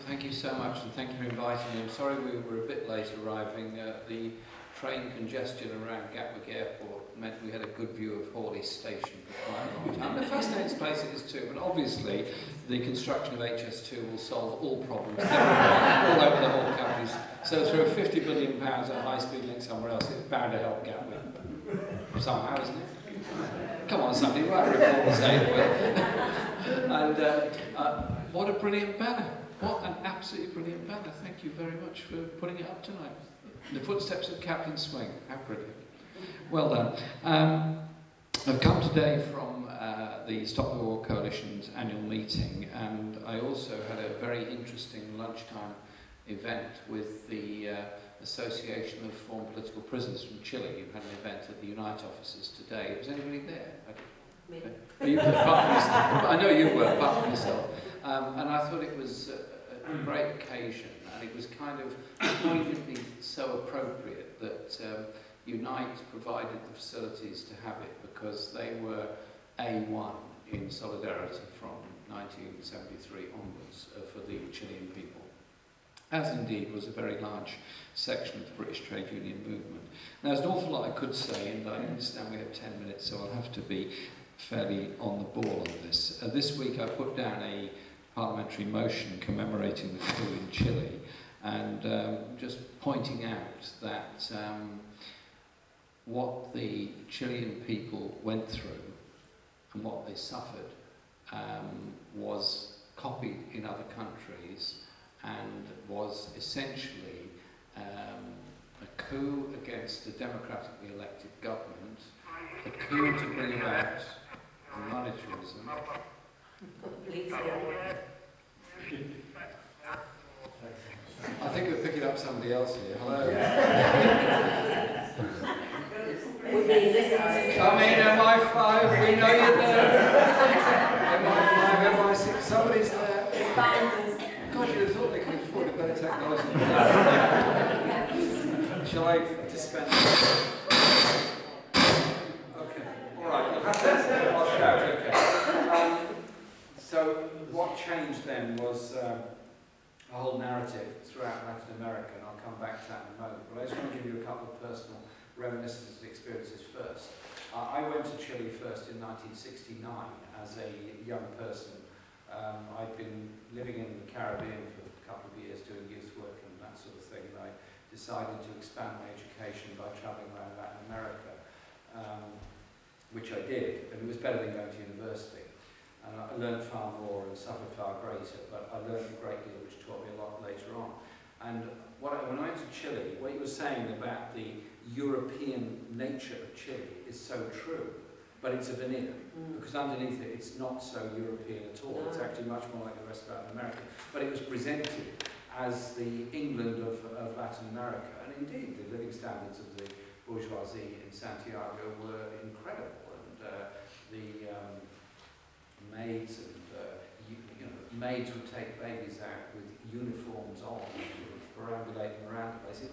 thank you so much, and thank you for inviting me. I'm sorry we were a bit late arriving. The train congestion around Gatwick Airport meant we had a good view of Hawley Station for quite a long time. The fascinating place it is too, but obviously the construction of HS2 will solve all problems all over the whole country. So through £50 billion at a high-speed link somewhere else, it's bound to help Gatwick. Somehow, isn't it? Come on, somebody, write a report and say it will. And what a brilliant banner. What an absolutely brilliant banner. Thank you very much for putting it up tonight. The footsteps of Captain Swing. How brilliant. Well done. I've come today from the Stop the War Coalition's annual meeting, and I also had a very interesting lunchtime event with the Association of Former Political Prisoners from Chile. You had an event at the Unite offices today. Was anybody there? Me. You were, apart from yourself. I know you were, apart from yourself. And I thought it was a great occasion, and it was kind of poignantly so appropriate that Unite provided the facilities to have it, because they were A1 in solidarity from 1973 onwards for the Chilean people, as indeed was a very large section of the British trade union movement. Now, there's an awful lot I could say, and I understand we have 10 minutes, so I'll have to be fairly on the ball on this. This week I put down a parliamentary motion commemorating the coup in Chile, and just pointing out that what the Chilean people went through and what they suffered was copied in other countries, and was essentially a coup against a democratically elected government, a coup to bring about monetarism. I think we're picking up somebody else here. Hello. Come in, MI5, we know you're there. MI5, MI6, somebody's there. God, you'd have thought they could afford a better technology. Shall I dispense? Okay, all right, I'll shout, okay. So what changed then was a whole narrative throughout Latin America, and I'll come back to that in a moment, but I just want to give you a couple of personal reminiscences and experiences first. I went to Chile first in 1969 as a young person. I'd been living in the Caribbean for a couple of years doing youth work and that sort of thing, and I decided to expand my education by travelling around Latin America, which I did, and it was better than going to university. And I learned far more and suffered far greater, but I learned a great deal, which taught me a lot later on. And when I went to Chile, what you were saying about the European nature of Chile is so true, but it's a veneer, because underneath it, it's not so European at all. It's actually much more like the rest of Latin America. But it was presented as the England of Latin America, and indeed, the living standards of the bourgeoisie in Santiago were incredible, and the maids and maids would take babies out with uniforms on, perambulating around the place. It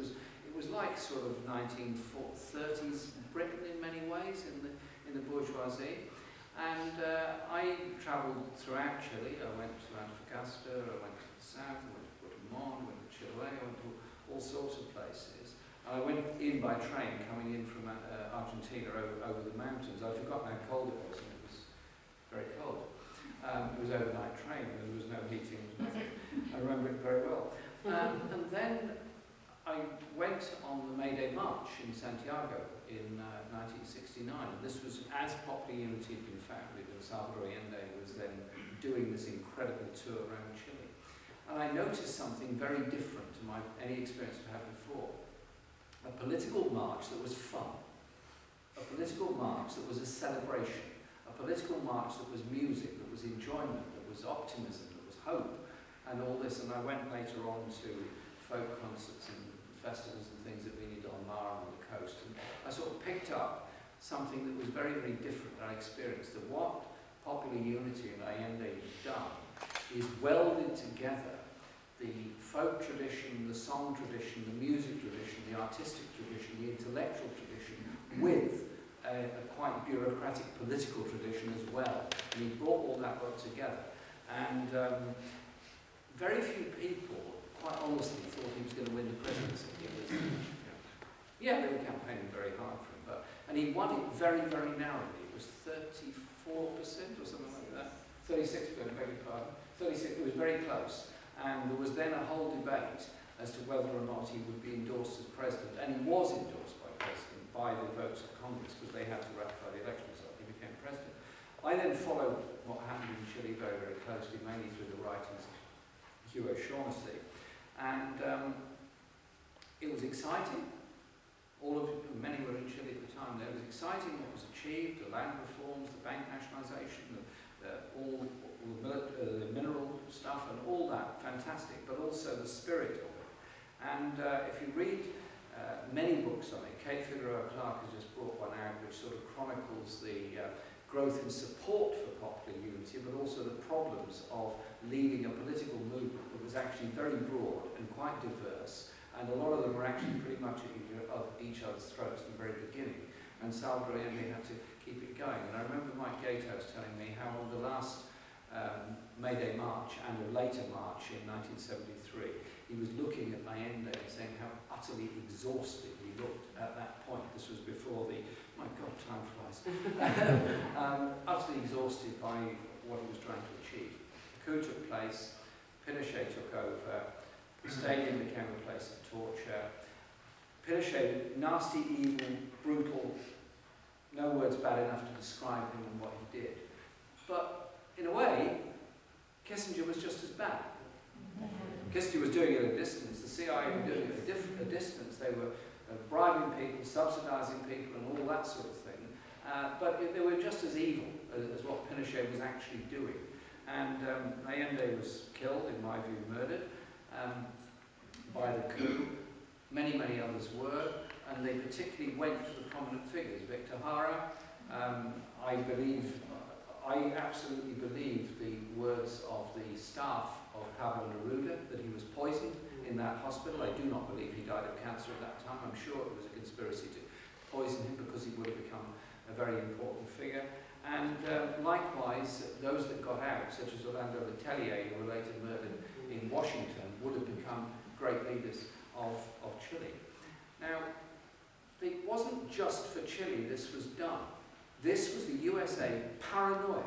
was like sort of 1930s Britain in many ways in the bourgeoisie. And I travelled throughout Chile. I went to Antofagasta, I went to the south, I went to Puerto I went to Chile, I went to all sorts of places. And I went in by train, coming in from Argentina over the mountains. I'd forgotten how cold it was, and it was very cold. It was overnight train, and there was no heating, nothing. I remember it very well. And then I went on the May Day March in Santiago in 1969. This was as Popular Unity had been founded, and Salvador Allende was then doing this incredible tour around Chile. And I noticed something very different to any experience I've had before. A political march that was fun. A political march that was a celebration. A political march that was music, that was enjoyment, that was optimism, that was hope, and all this. And I went later on to folk concerts and festivals and things at Viña del Mar on the coast, and I sort of picked up something that was very, very different that I experienced, that what Popular Unity and Allende had done is welded together the folk tradition, the song tradition, the music tradition, the artistic tradition, the intellectual tradition, with a quite bureaucratic political tradition as well. And he brought all that work together. And very few people, quite honestly, thought he was going to win the presidency. It was, yeah, they were campaigning very hard for him, and he won it very, very narrowly. It was 34% or something like that. 36%, beg your pardon. 36%, it was very close. And there was then a whole debate as to whether or not he would be endorsed as president. And he was endorsed by the votes of Congress, because they had to ratify the election result. He became president. I then followed what happened in Chile very, very closely, mainly through the writings of Hugh O'Shaughnessy. And it was exciting. Many were in Chile at the time. It was exciting what was achieved, the land reforms, the bank nationalisation, all the mineral stuff and all that, fantastic, but also the spirit of it. And if you read many books on it, Kate Figueroa Clark has just brought one out which sort of chronicles the growth in support for popular unity, but also the problems of leading a political movement that was actually very broad and quite diverse, and a lot of them were actually pretty much at each other's throats from the very beginning. And Salvador Allende had to keep it going. And I remember Mike Gatehouse telling me how on the last May Day March and a later march in 1973, he was looking at Allende and saying how utterly exhausted he looked at that point. This was before the, my God, time flies. Utterly exhausted by what he was trying to achieve. The coup took place, Pinochet took over, the stadium became a place of torture. Pinochet, nasty, evil, brutal, no words bad enough to describe him and what he did. But in a way, Kissinger was just as bad. Kissinger was doing it at a distance, the CIA were doing it at a distance. They were bribing people, subsidising people and all that sort of thing. But they were just as evil as what Pinochet was actually doing. And Allende was killed, in my view, murdered by the coup. Many, many others were, and they particularly went for the prominent figures. Victor Jara, I absolutely believe the words of the staff of Pablo Neruda, that he was poisoned in that hospital. I do not believe he died of cancer at that time. I'm sure it was a conspiracy to poison him because he would have become a very important figure. And likewise, those that got out, such as Orlando Letelier, who were later murdered in Washington, would have become great leaders of Chile. Now, it wasn't just for Chile this was done. This was the USA paranoia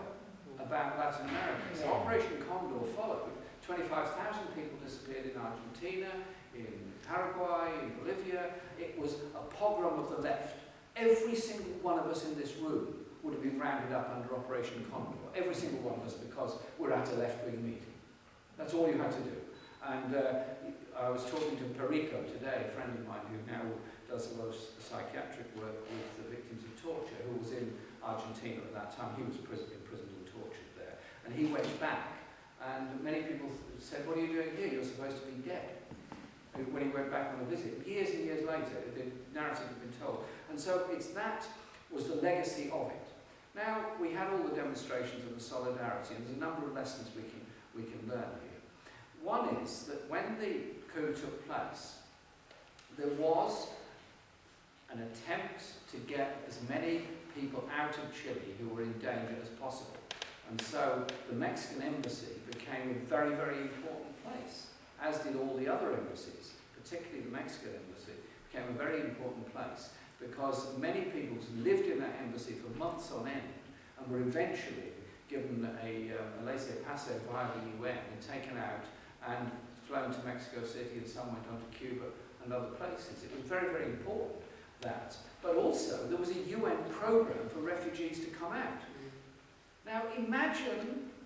about Latin America. So Operation Condor followed. 25,000 people disappeared in Argentina, in Paraguay, in Bolivia. It was a pogrom of the left. Every single one of us in this room would have been rounded up under Operation Condor. Every single one of us, because we're at a left-wing meeting. That's all you had to do. And I was talking to Perico today, a friend of mine who now does a lot of psychiatric work with the victims of torture, who was in Argentina at that time. He was imprisoned and tortured there. And he went back, and many people said, what are you doing here? You're supposed to be dead. When he went back on a visit, years and years later, the narrative had been told. And so that was the legacy of it. Now, we had all the demonstrations of the solidarity, and there's a number of lessons we can learn here. One is that when the coup took place, there was an attempt to get as many people out of Chile who were in danger as possible. And so the Mexican embassy became a very, very important place, as did all the other embassies, particularly the Mexican embassy, became a very important place because many people lived in that embassy for months on end and were eventually given a laissez-passer via the UN and taken out and flown to Mexico City, and some went on to Cuba and other places. It was very, very important, that. But also, there was a UN program for refugees to come out. Now,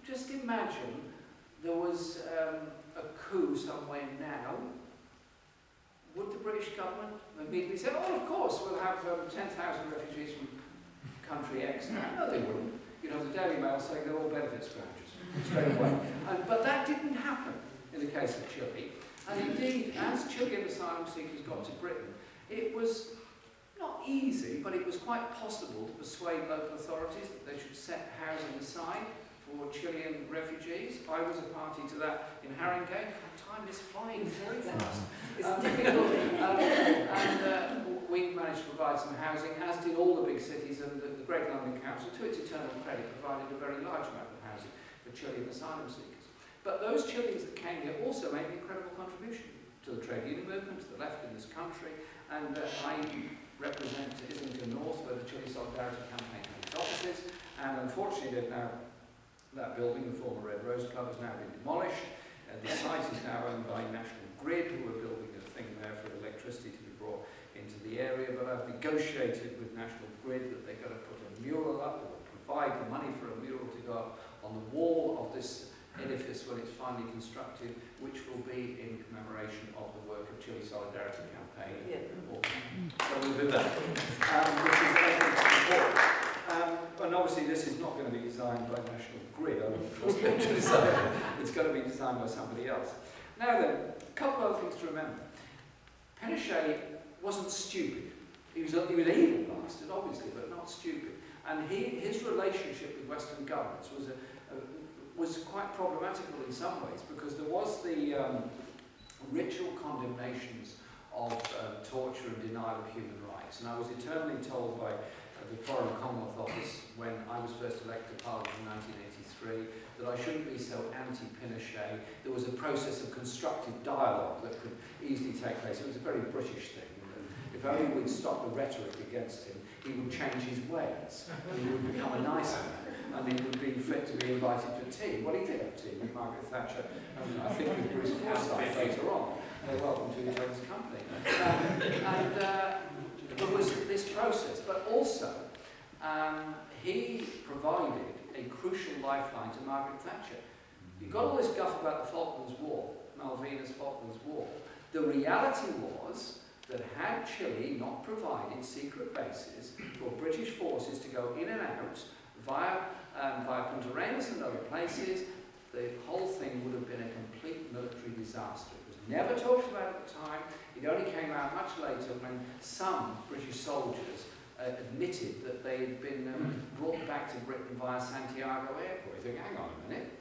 just imagine, there was a coup somewhere now. Would the British government immediately say, oh, of course, we'll have 10,000 refugees from country X now? No, they wouldn't. You know, the Daily Mail saying they're all benefits managers straight away. But that didn't happen in the case of Chile. And indeed, as Chilean asylum seekers got to Britain, it was not easy, but it was quite possible to persuade local authorities that they should set housing aside for Chilean refugees. I was a party to that in Haringey. Time is flying very fast. It's difficult. And we managed to provide some housing, as did all the big cities, and the Great London Council, to its eternal credit, provided a very large amount of housing for Chilean asylum seekers. But those Chileans that came here also made an incredible contribution to the trade union movement, to the left in this country, and I represent Islington North, where the Chile Solidarity Campaign had its offices, and unfortunately they've now, that building, the former Red Rose Club, has now been demolished. The site is now owned by National Grid, who are building a thing there for electricity to be brought into the area, but I've negotiated with National Grid that they're going to put a mural up, or provide the money for a mural to go up on the wall of this edifice when it's finally constructed, which will be in commemoration of the work of Chile Solidarity Campaign. Yeah. So we'll do that, which is important. And obviously this is not going to be designed by National Grid. I don't trust them to design it. It's going to be designed by somebody else. Now then, a couple of other things to remember. Pinochet wasn't stupid. He was an evil bastard, obviously, but not stupid. And his relationship with Western governments was quite problematical in some ways, because there was the ritual condemnations of torture and denial of human rights. And I was eternally told by the Foreign Commonwealth Office when I was first elected to Parliament in 1983 that I shouldn't be so anti-Pinochet. There was a process of constructive dialogue that could easily take place. It was a very British thing. If only we'd stop the rhetoric against him, he would change his ways. And he would become a nicer man. And he would be fit to be invited to tea. Well, he did have tea with Margaret Thatcher, and I think with Bruce Forsyth later on. Welcome to each other's company. There was this process, but also he provided a crucial lifeline to Margaret Thatcher. You got all this guff about the Falklands War, Malvinas Falklands War. The reality was that had Chile not provided secret bases for British forces to go in and out via Punta Arenas and other places, the whole thing would have been a complete military disaster. It was never talked about at the time. It only came out much later when some British soldiers admitted that they had been brought back to Britain via Santiago Airport. You think, hang on a minute,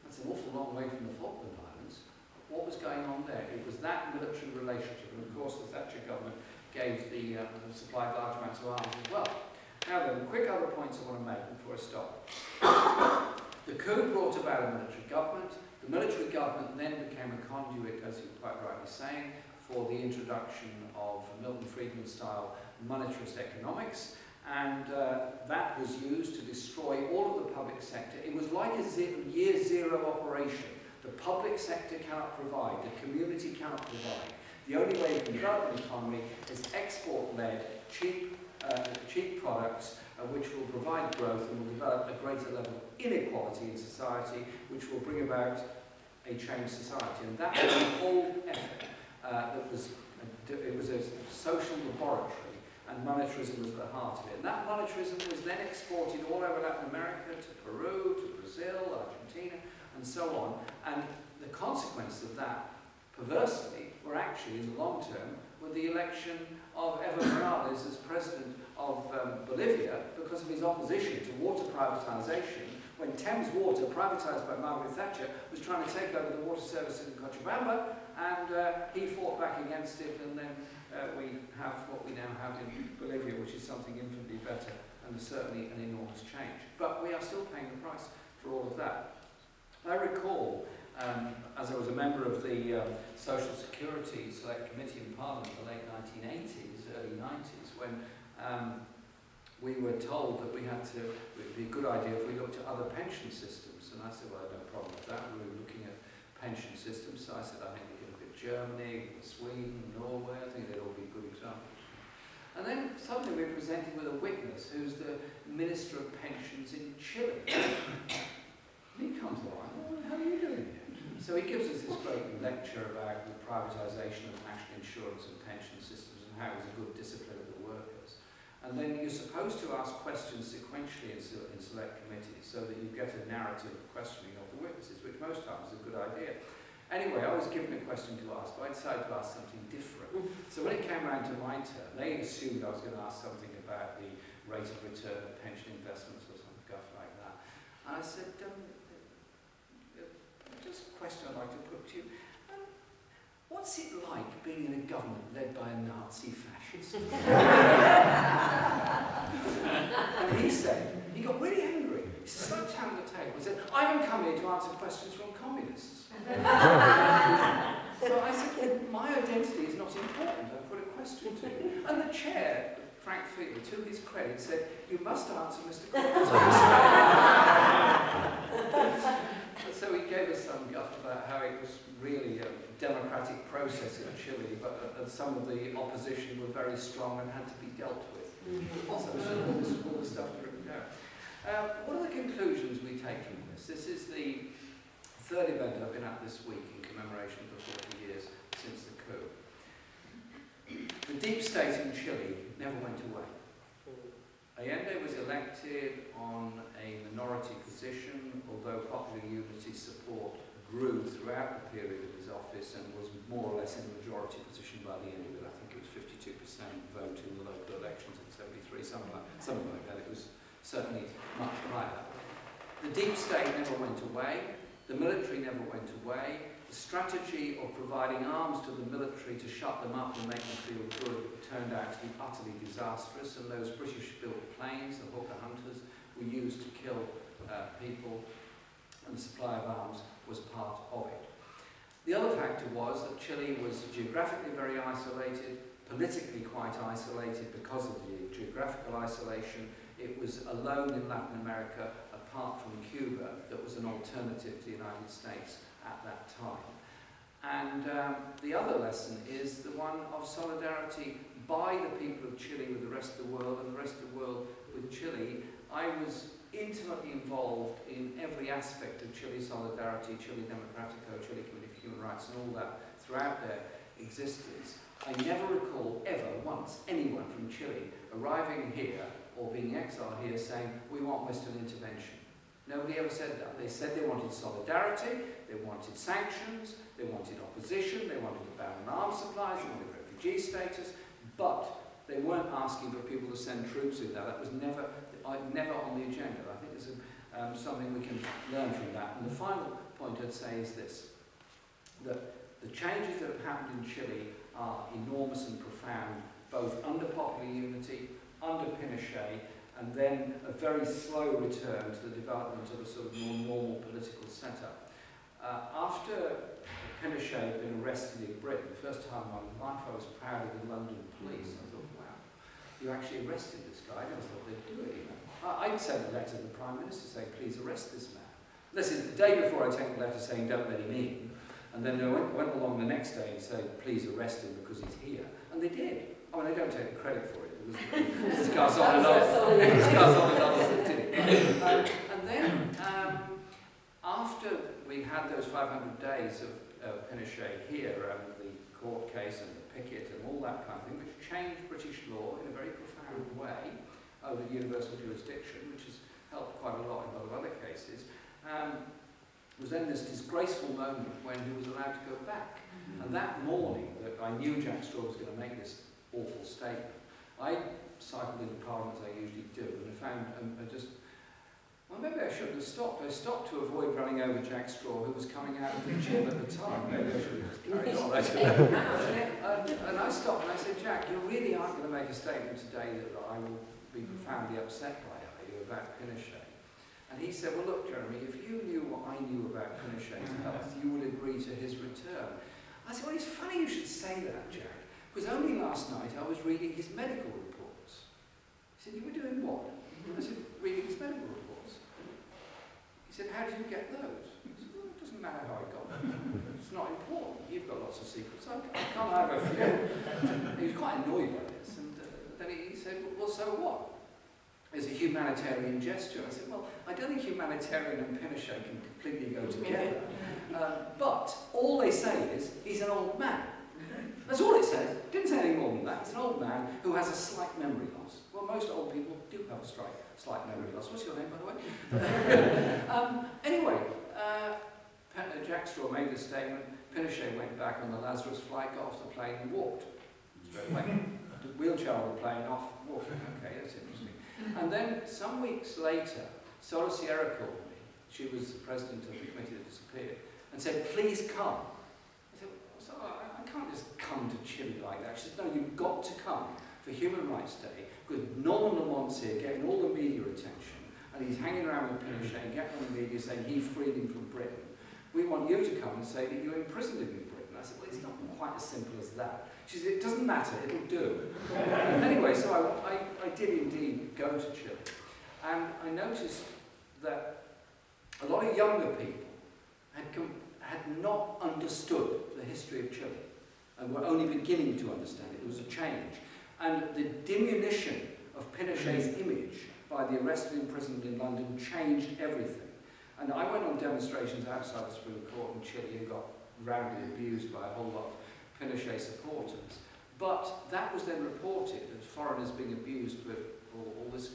that's an awful long way from the Falkland Islands. What was going on there? It was that military relationship, and of course the Thatcher government gave supplied large amounts of arms as well. Now then, quick other points I want to make before I stop. The coup brought about a military government. The military government then became a conduit, as you were quite rightly saying, for the introduction of Milton Friedman-style monetarist economics, and that was used to destroy all of the public sector. It was like a year zero operation. The public sector cannot provide, the community cannot provide. The only way you can develop an economy is export-led, cheap products which will provide growth and will develop a greater level of inequality in society, which will bring about a changed society. And that was the whole effort. It was a social laboratory, and monetarism was at the heart of it. And that monetarism was then exported all over Latin America, to Peru, to Brazil, Argentina, and so on. And the consequence of that, perversely, were actually, in the long term, with the election of Evo Morales as president of Bolivia because of his opposition to water privatization, when Thames Water, privatized by Margaret Thatcher, was trying to take over the water services in Cochabamba, and he fought back against it, and then we have what we now have in Bolivia, which is something infinitely better, and certainly an enormous change. But we are still paying the price for all of that. I recall, as I was a member of the Social Security Select Committee in Parliament in the late 1980s, early 90s, when we were told that it would be a good idea if we looked at other pension systems. And I said, well, I have no problem with that. We were looking at pension systems. So I said, I think we could look at Germany, Sweden, Norway. I think they'd all be good examples. And then suddenly we're presented with a witness who's the Minister of Pensions in Chile. He comes along, well, how are you doing here? So he gives us this great lecture about the privatisation of national insurance and pension systems and how it was a good discipline of the workers. And then you're supposed to ask questions sequentially in select committees so that you get a narrative questioning of the witnesses, which most times is a good idea. Anyway, I was given a question to ask, but I decided to ask something different. So when it came around to my turn, they assumed I was going to ask something about the rate of return of pension investments or some guff like that. And I said, just a question I'd like to put to you. What's it like being in a government led by a Nazi fascist? And he said, he got really angry. He slapped down the table and said, I haven't come here to answer questions from communists. So I said, well, my identity is not important, I put a question to you. And the chair, Frank Field, to his credit, said, you must answer Mr. Corbyn's question. So he gave us some guff about how it was really a democratic process in Chile, but some of the opposition were very strong and had to be dealt with. So all the stuff written down. What are the conclusions we take from this? This is the third event I've been at this week in commemoration of the 40 years since the coup. The deep state in Chile never went away. Allende was elected on a minority position, although popular unity support grew throughout the period of his office and was more or less in a majority position by the end of it. I think it was 52% vote in the local elections in 73, something like that. It was certainly much higher. The deep state never went away. The military never went away. The strategy of providing arms to the military to shut them up and make them feel good turned out to be utterly disastrous, and those British-built planes, the Hawker Hunters, were used to kill people, and the supply of arms was part of it. The other factor was that Chile was geographically very isolated, politically quite isolated because of the geographical isolation. It was alone in Latin America, apart from Cuba, that was an alternative to the United States at that time. And the other lesson is the one of solidarity by the people of Chile with the rest of the world, and the rest of the world with Chile. I was intimately involved in every aspect of Chile solidarity, Chile Democratico, Chile Committee for Human Rights, and all that throughout their existence. I never recall ever once anyone from Chile arriving here or being exiled here saying, we want Western intervention. Nobody ever said that. They said they wanted solidarity, they wanted sanctions, they wanted opposition, they wanted to ban arms supplies, they wanted refugee status, but they weren't asking for people to send troops in there. That was never on the agenda. I think there's something we can learn from that. And the final point I'd say is this, that the changes that have happened in Chile are enormous and profound, both under popular unity, under Pinochet, and then a very slow return to the development of a sort of more normal political setup. After Pinochet had been arrested in Britain, the first time in my life I was proud of the London police. I thought, wow, you actually arrested this guy. I never thought they'd do it, you know. I'd send a letter to the Prime Minister saying, please arrest this man. This is the day before I take a letter saying, don't let him in. And then they went along the next day and said, please arrest him because he's here. And they did. I mean, I don't take the credit for it. It was Garzon and others that did it. And then, after we had those 500 days of Pinochet here, the court case and the picket and all that kind of thing, which changed British law in a very profound way over universal jurisdiction, which has helped quite a lot in a lot of other cases, was then this disgraceful moment when he was allowed to go back. And that morning that I knew Jack Straw was going to make this awful statement, I cycled into Parliament as I usually do, and I found, well, maybe I shouldn't have stopped. I stopped to avoid running over Jack Straw, who was coming out of the gym at the time. Maybe I should have just carried on. And I stopped and I said, Jack, you really aren't going to make a statement today that I will be profoundly upset by, are you, about Pinochet? And he said, well, look, Jeremy, if you knew what I knew about Pinochet's health, you would agree to his return. I said, well, it's funny you should say that, Jack, because only last night I was reading his medical reports. He said, you were doing what? I said, reading his medical reports. He said, how did you get those? I said, well, it doesn't matter how I got them. It's not important. You've got lots of secrets. I can't have a few. He was quite annoyed by this. And then he said, well, so what? It's a humanitarian gesture. I said, well, I don't think humanitarian and Pinochet can completely go together. But all they say is, he's an old man. That's all it says. It didn't say any more than that. It's an old man who has a slight memory loss. Well, most old people do have a slight memory loss. What's your name, by the way? Anyway, Jack Straw made the statement. Pinochet went back on the Lazarus flight, got off the plane and walked. Straight away. Wheelchair on the plane, off, walked. Okay, that's interesting. And then some weeks later, Sora Sierra called me. She was the president of the committee that disappeared, and said, please come. I said, so I can't just come to Chile like that. She said, no, you've got to come for Human Rights Day, because Norman Lamont's here getting all the media attention, and he's hanging around with Pinochet and getting on the media saying he freed him from Britain. We want you to come and say that you imprisoned him in Britain. I said, well, it's not quite as simple as that. She said, it doesn't matter, it'll do. Anyway, so I did indeed go to Chile. And I noticed that a lot of younger people had not understood the history of Chile and were only beginning to understand it. There was a change. And the diminution of Pinochet's image by the arrested and imprisoned in London changed everything. And I went on demonstrations outside the Supreme Court in Chile and got roundly abused by a whole lot of Pinochet supporters. But that was then reported as foreigners being abused with all this,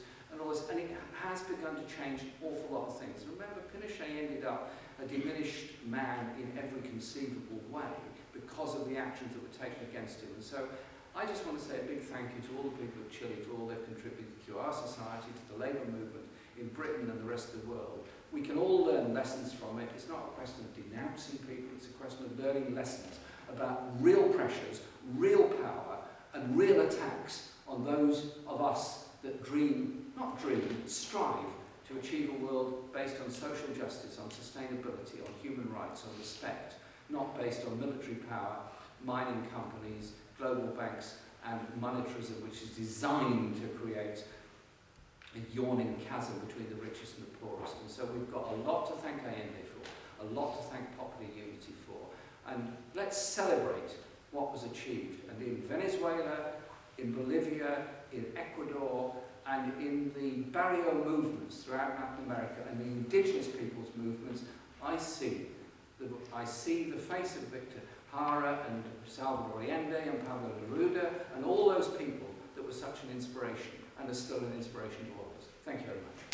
and it has begun to change an awful lot of things. Remember, Pinochet ended up a diminished man in every conceivable way because of the actions that were taken against him. And so I just want to say a big thank you to all the people of Chile for all they've contributed to our society, to the labour movement in Britain and the rest of the world. We can all learn lessons from it. It's not a question of denouncing people, it's a question of learning lessons about real pressures, real power, and real attacks on those of us that strive to achieve a world based on social justice, on sustainability, on human rights, on respect, not based on military power, mining companies, global banks, and monetarism, which is designed to create a yawning chasm between the richest and the poorest. And so we've got a lot to thank Allende for, a lot to thank popular unity for, and let's celebrate what was achieved. And in Venezuela, in Bolivia, in Ecuador, and in the barrio movements throughout Latin America and the indigenous peoples' movements, I see the face of Victor Jara and Salvador Allende and Pablo Neruda and all those people that were such an inspiration and are still an inspiration to all of us. Thank you very much.